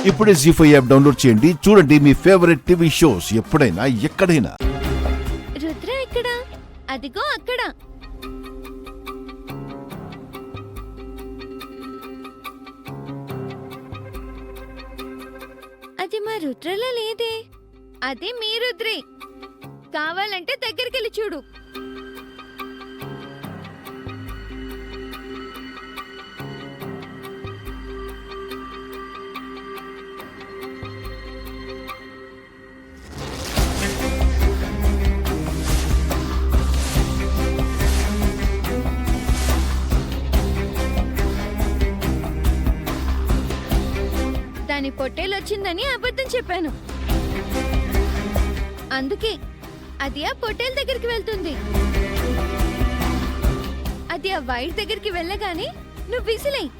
ఇప్పుడే జీ5 app download చేయండి. చూడండి మీ ఫేవరెట్ టీవీ షోస్ ఎప్పుడైనా ఎక్కడైనా. రుద్ర ఎక్కడ? అదిగో అక్కడ. అది మా రుద్రలో లేదే. అది మీ రుద్రే. కావాలంటే దగ్గరికెళ్ళి చూడు. దాని పొట్టేలొచ్చిందని అబద్ధం చెప్పాను. అందుకే అది ఆ పొట్టేల దగ్గరికి వెళ్తుంది. అది ఆ వైట్ దగ్గరికి వెళ్ళగానే నువ్వు విసిలేయ్.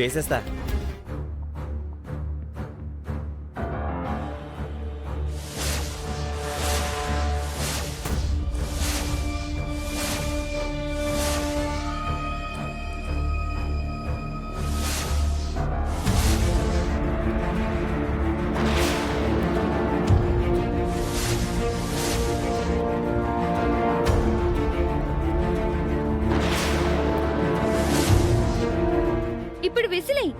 వేసేస్తా. ఇప్పుడు విసిలేయ్.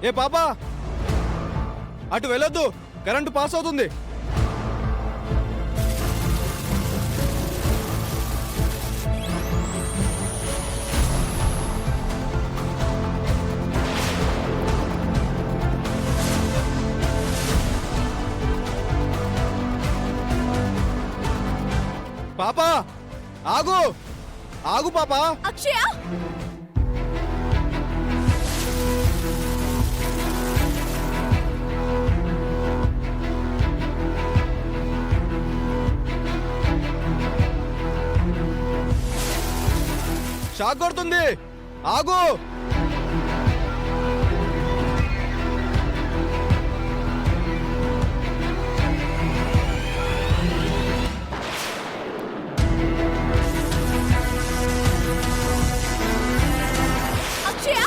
ఏ పాపా, అటు వెళ్ళొద్దు, కరెంటు పాస్ అవుతుంది. పాపా ఆగు, ఆగు పాపా. అక్షయ, షాక్ కొడుతుంది, ఆగు. అక్షయ,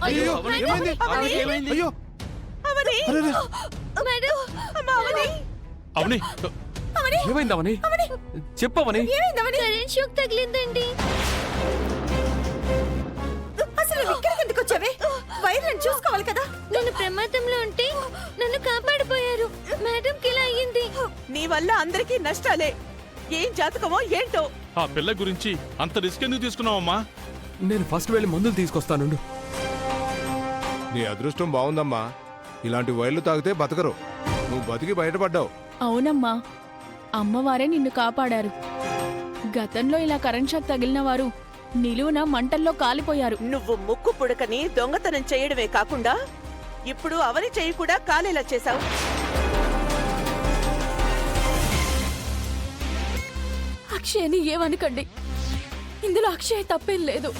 అయ్యో, ఏమైంది? అయ్యో, అరెరే. అవని ఏమైంది? అవని చెప్పవని. కరెంట్ షాక్ తగిలిందండి. అసలు ఇక్కడికి ఎందుకు వచ్చావే? వైర్లను చూసుకోవాలి కదా. నేను ప్రమాదంలో ఉంటే నన్ను కాపాడిపోయారు. మేడంకి ఇలా అయ్యింది. నీ వల్ల అందరికీ నష్టాలే. ఏం జాతకమో ఏంటో. ఆ పిల్ల గురించి అంత రిస్క్ ఎందుకు తీసుకున్నావమ్మా? నేను ఫస్ట్ వెళ్ళి మందులు తీసుకొస్తానుండు. నీ అదృష్టం బాగుందమ్మా. ఇలాంటి వైర్లు తాగితే బతకరు. నువ్వు బతికి బయటపడ్డావు. అవునమ్మా, అమ్మవారే నిన్ను కాపాడారు. గతంలో ఇలా కరెంట్ షాక్ తగిలిన వారు నిలువున మంటల్లో కాలిపోయారు. నువ్వు ముక్కు పుడకని దొంగతనం చేయడమే కాకుండా ఇప్పుడు అవని చెయ్యి కూడా కాలేలా చేశావు. అక్షయని ఏమనకండి, ఇందులో అక్షయ్ తప్పేం లేదు.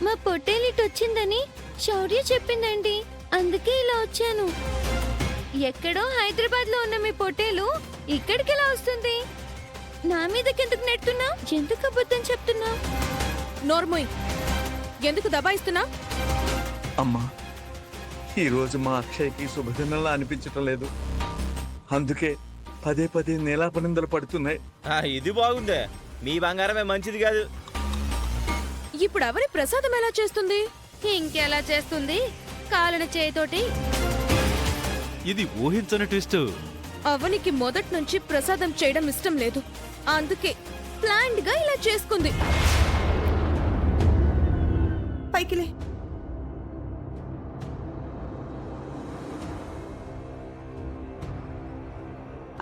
మా పొట్టేలిటి వచ్చిందని శౌర్య చెప్పిందండి. అందుకే ఇలా వచ్చాను. ఎక్కడో హైదరాబాద్ లో ఉన్న మీ పొట్టేలు ఇక్కడికి ఎలా వస్తుంది? నా మీదకెందుకు నెట్టున్నా? ఎందుకు అబద్ధం చెప్తున్నా? నోర్మోయ్, ఎందుకు దబాయిస్తున్నా? అమ్మా, ఈరోజు మా అక్షయ్కి శుభదినంలా అనిపించటం లేదు. అందుకే పదే పదే నేలాపనిందలు పడుతున్నాయి. ఇది బాగుందే. మీ బంగారమే మంచిది కాదు. ఇప్పుడు ఎవరి ప్రసాదం ఎలా చేస్తుంది? ఇంకెలా చేస్తుంది? కాలిన చేతోటి. ఇది ఊహించని ట్విస్ట్. అవనికి మొదటి నుంచి ప్రసాదం చేయడం ఇష్టం లేదు. అందుకే ప్లాన్డ్ గా ఇలా చేసుకుంది. పైకిలే.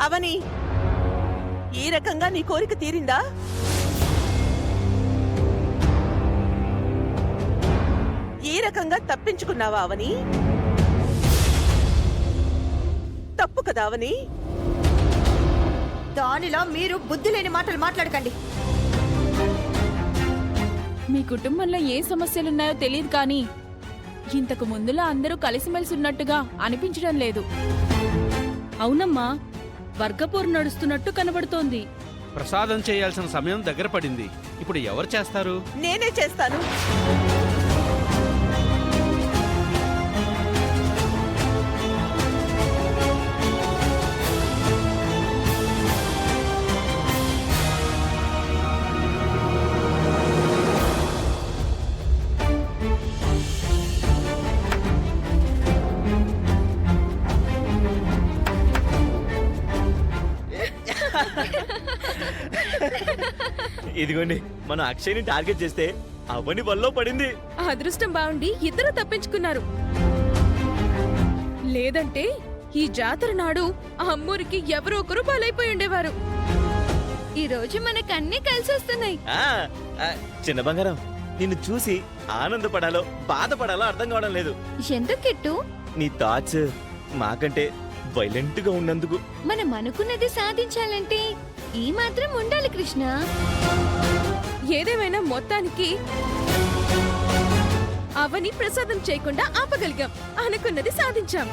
అవని, ఈ రకంగా నీ కోరిక తీరిందా? ఈ రకంగా తప్పించుకున్నావా అవని? తప్పు కదా అవని? దానిలో మీరు బుద్ధి లేని మాటలు మాట్లాడకండి. మీ కుటుంబంలో ఏ సమస్యలున్నాయో తెలియదు కానీ ఇంతకు ముందులా అందరూ కలిసిమెలిసి ఉన్నట్టుగా అనిపించడం లేదు. అవునమ్మా, వర్గపోరు నడుస్తున్నట్టు కనబడుతోంది. ప్రసాదం చేయాల్సిన సమయం దగ్గర పడింది. ఇప్పుడు ఎవరు చేస్తారు? నేనే చేస్తాను. ఇదిగోండి, మనం అక్షయ్ని టార్గెట్ చేస్తే అవని వల్ల పడింది. అదృష్టం బాగుండి ఇద్దరు తప్పించుకున్నారు. లేదంటే ఈ జాతర నాడు ఆ అమ్మూరికి ఎవరో ఒకరు బలైపోయి ఉండేవారు. ఈ రోజు మనకన్నీ కలిసి వస్తున్నాయి. చిన్న బంగారం, నిన్ను చూసి ఆనందపడాలో బాధపడాలో అర్థం కావడం లేదు. ఎందుకిట్టు? నీ థాట్స్ మాకంటే వైలెంట్ గా ఉన్నందుకు. మనం అనుకున్నది సాధించాలంటే ఈ మాత్రం ఉండాలి కృష్ణ. ఏదేమైనా మొత్తానికి అవని ప్రసాదం చేయకుండా ఆపగలిగాం. అనుకున్నది సాధించాం.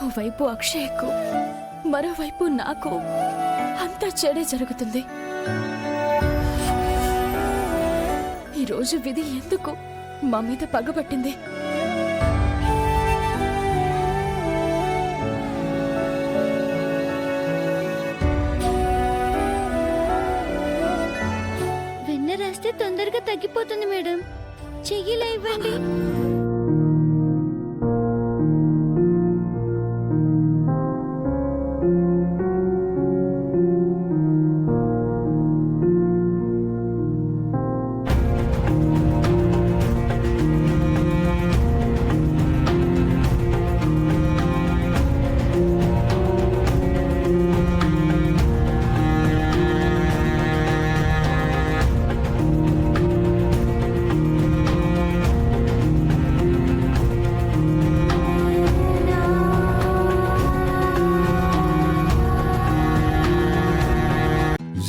ఓవైపు అక్షయ్కు, మరోవైపు నాకు అంతా చెడే జరుగుతుంది. ఈరోజు విధి ఎందుకు మా మీద పగబట్టింది? వెన్న రాస్తే తొందరగా తగ్గిపోతుంది మేడం. చెయ్యిలా ఇవ్వండి.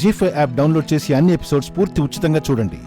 జీ5 యాప్ డౌన్లోడ్ చేసి అన్ని ఎపిసోడ్స్ పూర్తి ఉచితంగా చూడండి.